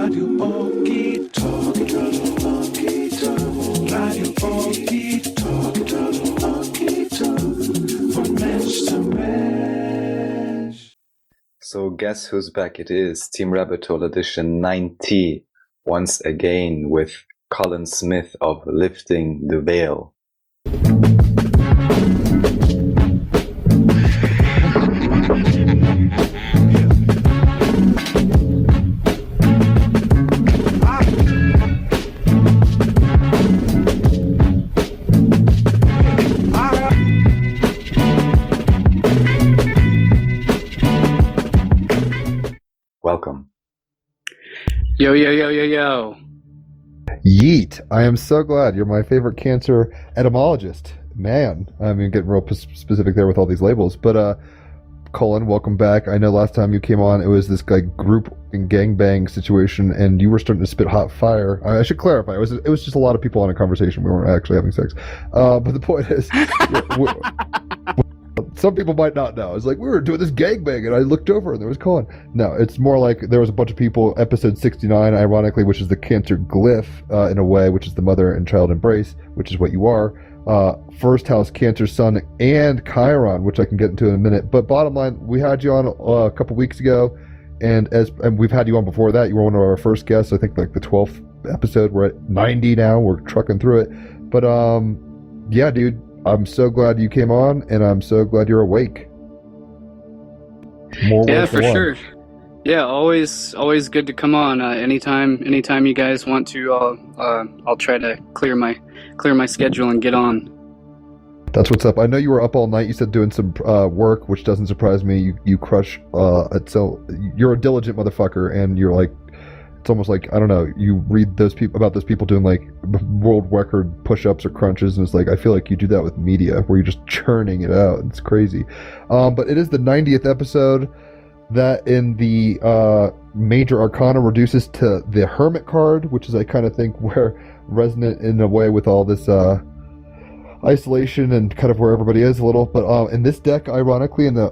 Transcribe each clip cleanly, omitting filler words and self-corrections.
Radio Okie Talk, Radio Okie Talk, von Mensch zu Mensch. So guess who's back? It is Team Rabbit Hole Edition 90, once again with Cullen Smith of Lifting the Veil. Welcome. Yo, yo, yo, yo, yo. Yeet. I am so glad you're my favorite cancer etymologist. Man, I mean, getting real specific there with all these labels. But, Cullen, welcome back. I know last time you came on, it was this like group and gangbang situation, and you were starting to spit hot fire. I should clarify, it was just a lot of people on a conversation. We weren't actually having sex. But the point is, some people might not know. It's like, we were doing this gangbang, and I looked over, and there was Cullen. No, it's more like there was a bunch of people, episode 69, ironically, which is the cancer glyph, in a way, which is the mother and child embrace, which is what you are. First house, Cancer, Sun, and Chiron, which I can get into in a minute. But bottom line, we had you on a couple weeks ago, and we've had you on before that. You were one of our first guests, I think like the 12th episode. We're at 90 now. We're trucking through it. But yeah, dude, I'm so glad you came on, and I'm so glad you're awake. Yeah, for sure. Yeah, always good to come on. Anytime you guys want to, I'll try to clear my schedule and get on. That's what's up. I know you were up all night. You said doing some work, which doesn't surprise me. You crush it. So you're a diligent motherfucker, and you're like, it's almost like, I don't know, you read those people about those people doing like world record push-ups or crunches, and it's like, I feel like you do that with media, where you're just churning it out. It's crazy. But it is the 90th episode that in the major arcana reduces to the Hermit card, which is, I kind of think, where resonant in a way with all this isolation and kind of where everybody is a little. But in this deck, ironically, in the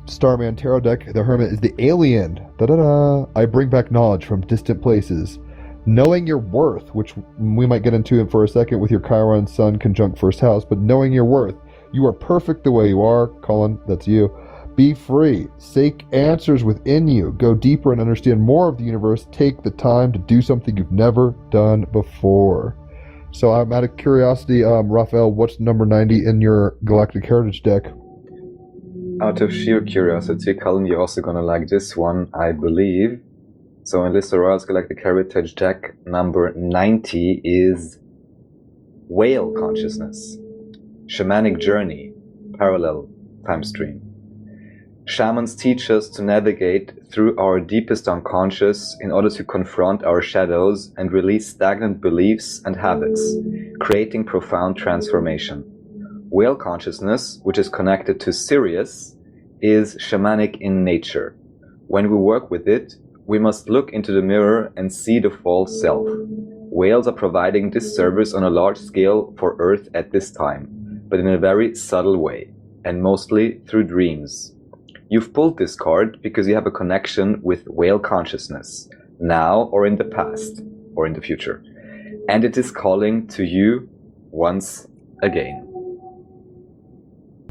Starman Tarot deck, the Hermit is the alien. Da-da-da. I bring back knowledge from distant places. Knowing your worth, which we might get into for a second with your Chiron Sun conjunct first house, but knowing your worth. You are perfect the way you are. Cullen, that's you. Be free. Seek answers within you. Go deeper and understand more of the universe. Take the time to do something you've never done before. So I'm out of curiosity, Rafael, what's number 90 in your Galactic Heritage deck? Out of sheer curiosity, Cullen, you're also gonna like this one, I believe. So in Lister Royal's Galactic Heritage deck, number 90 is Whale Consciousness. Shamanic Journey, Parallel Time Stream. Shamans teach us to navigate through our deepest unconscious in order to confront our shadows and release stagnant beliefs and habits, creating profound transformation. Whale consciousness, which is connected to Sirius, is shamanic in nature. When we work with it, we must look into the mirror and see the false self. Whales are providing this service on a large scale for Earth at this time, but in a very subtle way, and mostly through dreams. You've pulled this card because you have a connection with whale consciousness, now or in the past, or in the future. And it is calling to you once again.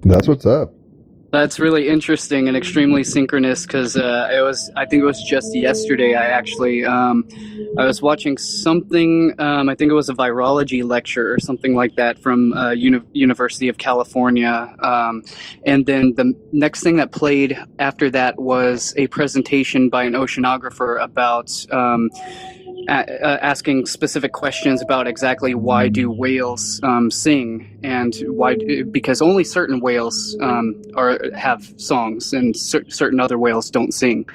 That's what's up. That's really interesting and extremely synchronous, because I think it was just yesterday. I was watching something. I think it was a virology lecture or something like that from University of California. And then the next thing that played after that was a presentation by an oceanographer about asking specific questions about exactly why do whales sing, and why, because only certain whales have songs and certain other whales don't sing.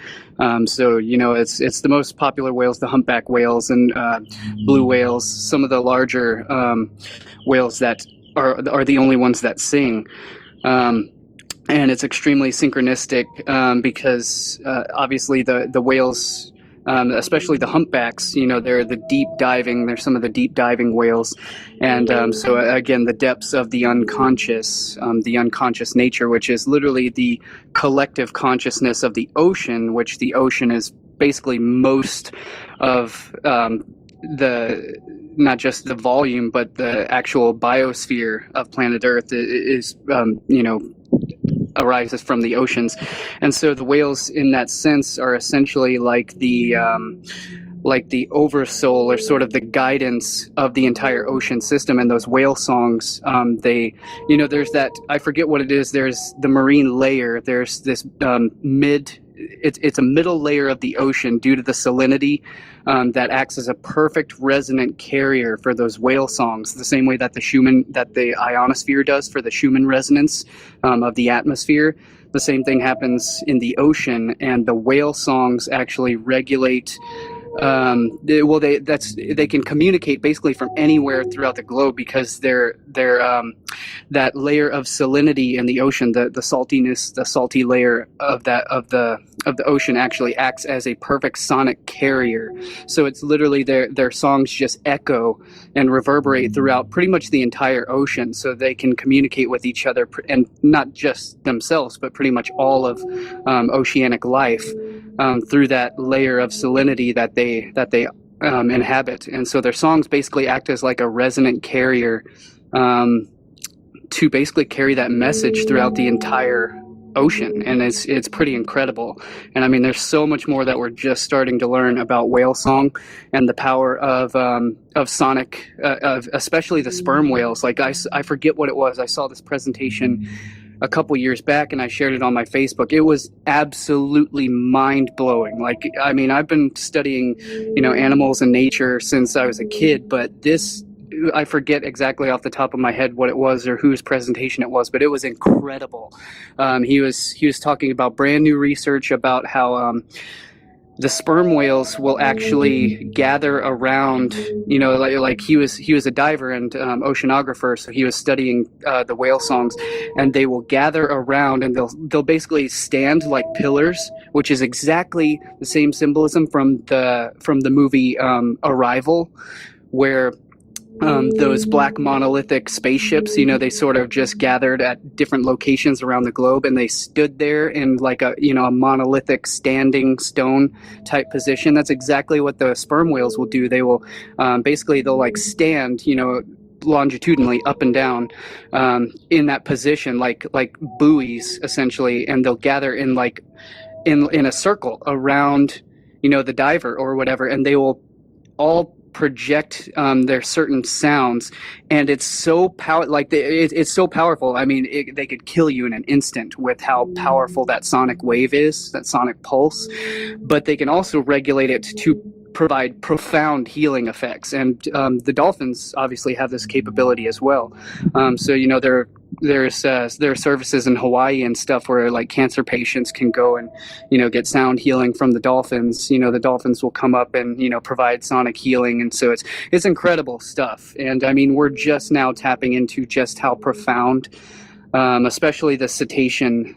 So it's the most popular whales, the humpback whales and blue whales, some of the larger whales that are the only ones that sing. And it's extremely synchronistic because obviously the whales, especially the humpbacks, they're they're some of the deep diving whales. And so again, the depths of the unconscious nature, which is literally the collective consciousness of the ocean, which the ocean is basically most of the, not just the volume, but the actual biosphere of planet Earth is, arises from the oceans. And so the whales in that sense are essentially like the oversoul, or sort of the guidance of the entire ocean system. And those whale songs, there's that, I forget what it is, there's the marine layer, there's this it's a middle layer of the ocean due to the salinity that acts as a perfect resonant carrier for those whale songs, the same way that the ionosphere does for the Schumann resonance of the atmosphere. The same thing happens in the ocean, and the whale songs actually regulate. They can communicate basically from anywhere throughout the globe, because they're that layer of salinity in the ocean, the saltiness, the salty layer of the ocean actually acts as a perfect sonic carrier. So it's literally their songs just echo and reverberate throughout pretty much the entire ocean, so they can communicate with each other, and not just themselves, but pretty much all of oceanic life through that layer of salinity that they inhabit. And so their songs basically act as like a resonant carrier to basically carry that message throughout the entire ocean. And it's pretty incredible. And I mean, there's so much more that we're just starting to learn about whale song and the power of sonic, of especially the sperm whales. Like I forget what it was. I saw this presentation a couple years back, and I shared it on my Facebook. It was absolutely mind-blowing. Like, I mean, I've been studying, animals and nature since I was a kid, but this, I forget exactly off the top of my head what it was or whose presentation it was, but it was incredible. He was talking about brand new research about how the sperm whales will actually gather around, like he was a diver and oceanographer, so he was studying the whale songs, and they will gather around, and they'll basically stand like pillars, which is exactly the same symbolism from the movie Arrival, where those black monolithic spaceships, they sort of just gathered at different locations around the globe, and they stood there in like a monolithic standing stone type position. That's exactly what the sperm whales will do. They will they'll like stand, longitudinally up and down in that position, like buoys essentially, and they'll gather in in a circle around the diver or whatever, and they will all project their certain sounds, and it's so it's so powerful. I mean, they could kill you in an instant with how powerful that sonic wave is, that sonic pulse. But they can also regulate it to provide profound healing effects, and the dolphins obviously have this capability as well. So there are services in Hawaii and stuff where like cancer patients can go and get sound healing from the dolphins. The dolphins will come up and provide sonic healing, and so it's incredible stuff. And I mean, we're just now tapping into just how profound, especially the cetacean,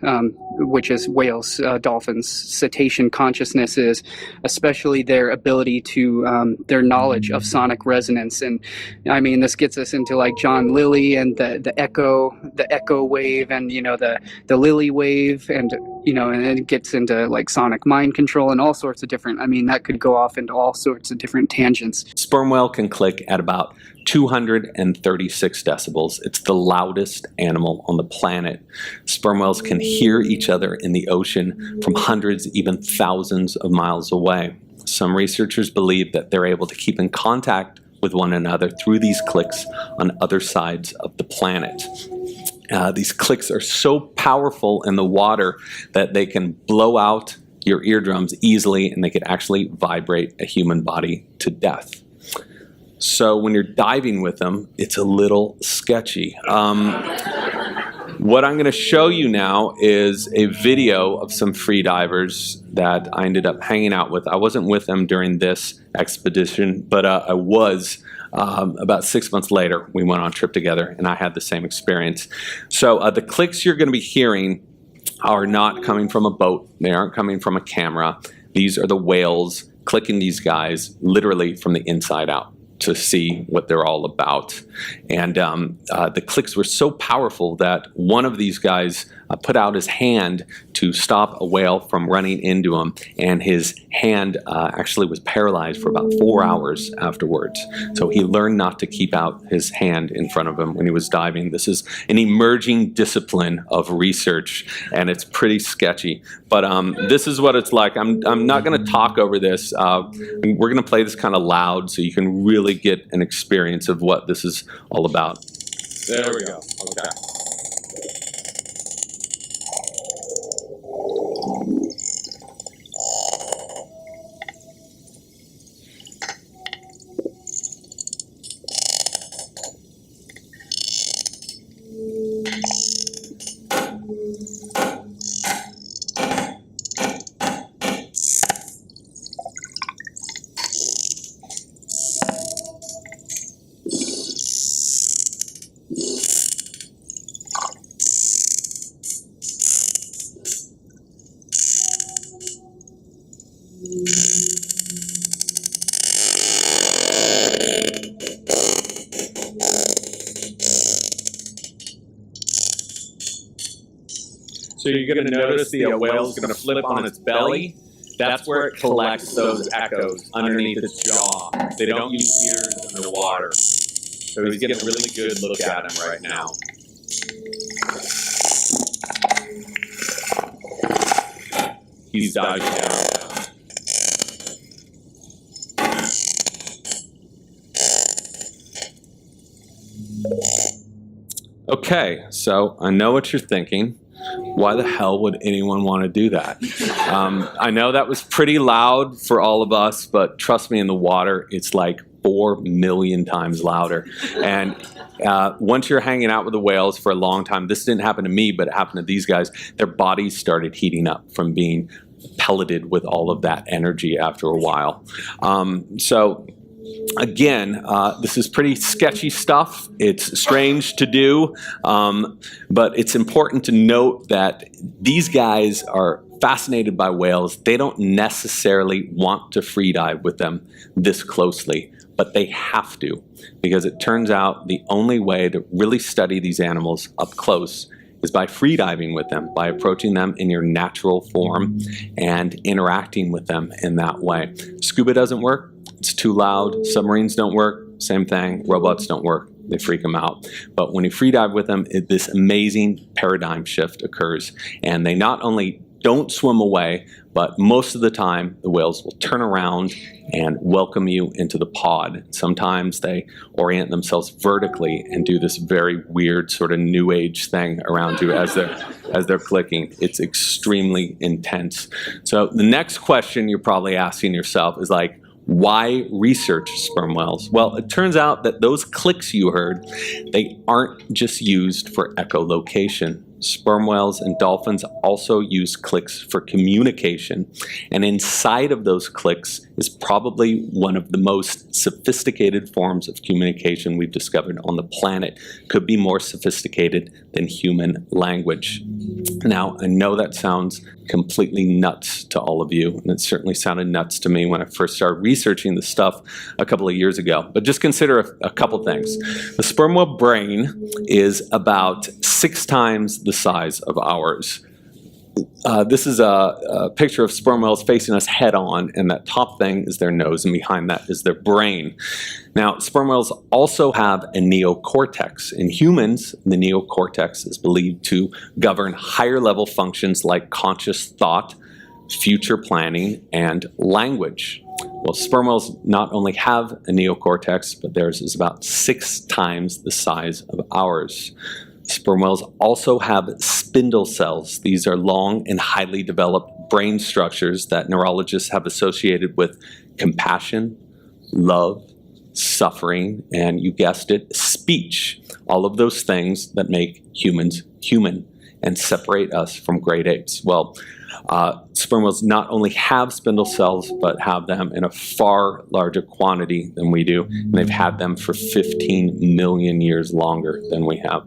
which is whales, dolphins, cetacean consciousness is, especially their ability to, their knowledge of sonic resonance. And I mean, this gets us into like John Lilly and the echo wave, and the Lilly wave, and and it gets into like sonic mind control and all sorts of different. I mean, that could go off into all sorts of different tangents. Sperm whale can click at about 236 decibels. It's the loudest animal on the planet. Sperm whales can hear each other in the ocean from hundreds, even thousands of miles away. Some researchers believe that they're able to keep in contact with one another through these clicks on other sides of the planet. These clicks are so powerful in the water that they can blow out your eardrums easily, and they could actually vibrate a human body to death. So when you're diving with them, it's a little sketchy. What I'm going to show you now is a video of some free divers that I ended up hanging out with. I wasn't with them during this expedition, but I was. About 6 months later, we went on a trip together, and I had the same experience. So the clicks you're going to be hearing are not coming from a boat. They aren't coming from a camera. These are the whales clicking these guys literally from the inside out to see what they're all about. And the clicks were so powerful that one of these guys put out his hand to stop a whale from running into him, and his hand actually was paralyzed for about 4 hours afterwards. So he learned not to keep out his hand in front of him when he was diving. This is an emerging discipline of research, and it's pretty sketchy. But this is what it's like. I'm not going to talk over this. We're going to play this kind of loud so you can really get an experience of what this is all about. There we go. Okay. So you're going to notice the whale's going to flip on its belly. That's where it collects those echoes underneath its jaw. They don't use ears underwater. So he's getting a really good look at him right now. He's diving down. Okay, so I know what you're thinking. Why the hell would anyone want to do that? I know that was pretty loud for all of us, but trust me, in the water, it's like 4 million times louder. And once you're hanging out with the whales for a long time, this didn't happen to me, but it happened to these guys, their bodies started heating up from being pelleted with all of that energy after a while. Again, this is pretty sketchy stuff. It's strange to do, but it's important to note that these guys are fascinated by whales. They don't necessarily want to free dive with them this closely, but they have to, because it turns out the only way to really study these animals up close is by freediving with them, by approaching them in your natural form and interacting with them in that way. Scuba doesn't work. It's too loud. Submarines don't work. Same thing. Robots don't work. They freak them out. But when you freedive with them, this amazing paradigm shift occurs. And they not only don't swim away, but most of the time the whales will turn around and welcome you into the pod. Sometimes they orient themselves vertically and do this very weird sort of new age thing around you as they're clicking. It's extremely intense. So the next question you're probably asking yourself is like, why research sperm whales? Well, it turns out that those clicks you heard, they aren't just used for echolocation. Sperm whales and dolphins also use clicks for communication. And inside of those clicks is probably one of the most sophisticated forms of communication we've discovered on the planet. Could be more sophisticated than human language. Now, I know that sounds completely nuts to all of you, and it certainly sounded nuts to me when I first started researching this stuff a couple of years ago. But just consider a couple things. The sperm whale brain is about 6 times the size of ours. This is a picture of sperm whales facing us head on, and that top thing is their nose, and behind that is their brain. Now, sperm whales also have a neocortex. In humans, the neocortex is believed to govern higher level functions like conscious thought, future planning, and language. Well, sperm whales not only have a neocortex, but theirs is about 6 times the size of ours. Sperm whales also have spindle cells. These are long and highly developed brain structures that neurologists have associated with compassion, love, suffering, and you guessed it, speech. All of those things that make humans human and separate us from great apes. Well, sperm whales not only have spindle cells, but have them in a far larger quantity than we do. And they've had them for 15 million years longer than we have.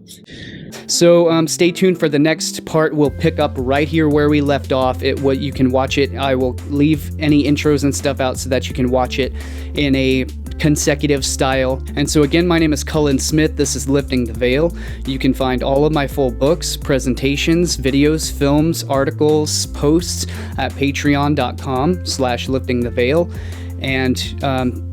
So stay tuned for the next part. We'll pick up right here where we left off. You can watch it. I will leave any intros and stuff out so that you can watch it in a consecutive style. And so again, my name is Cullen Smith. This is Lifting the Veil. You can find all of my full books, presentations, videos, films, articles, posts at patreon.com/liftingtheveil. And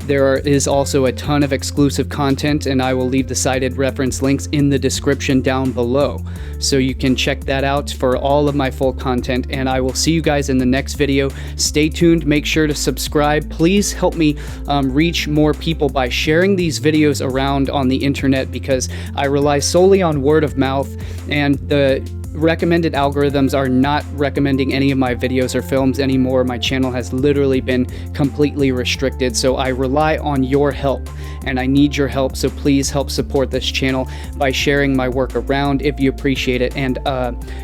there is also a ton of exclusive content, and I will leave the cited reference links in the description down below. So you can check that out for all of my full content, and I will see you guys in the next video. Stay tuned, make sure to subscribe. Please help me reach more people by sharing these videos around on the internet, because I rely solely on word of mouth, and the recommended algorithms are not recommending any of my videos or films anymore. My channel has literally been completely restricted, so I rely on your help, and I need your help. So please help support this channel by sharing my work around if you appreciate it, and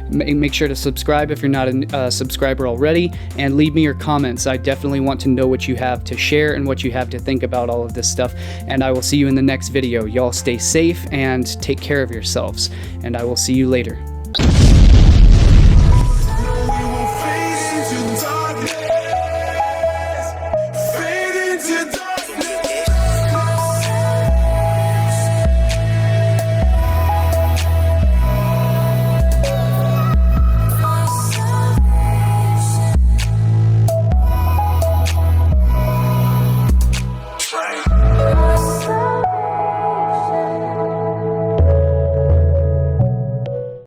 make sure to subscribe if you're not a subscriber already, and leave me your comments. I definitely want to know what you have to share and what you have to think about all of this stuff, and I will see you in the next video. Y'all stay safe and take care of yourselves, and I will see you later.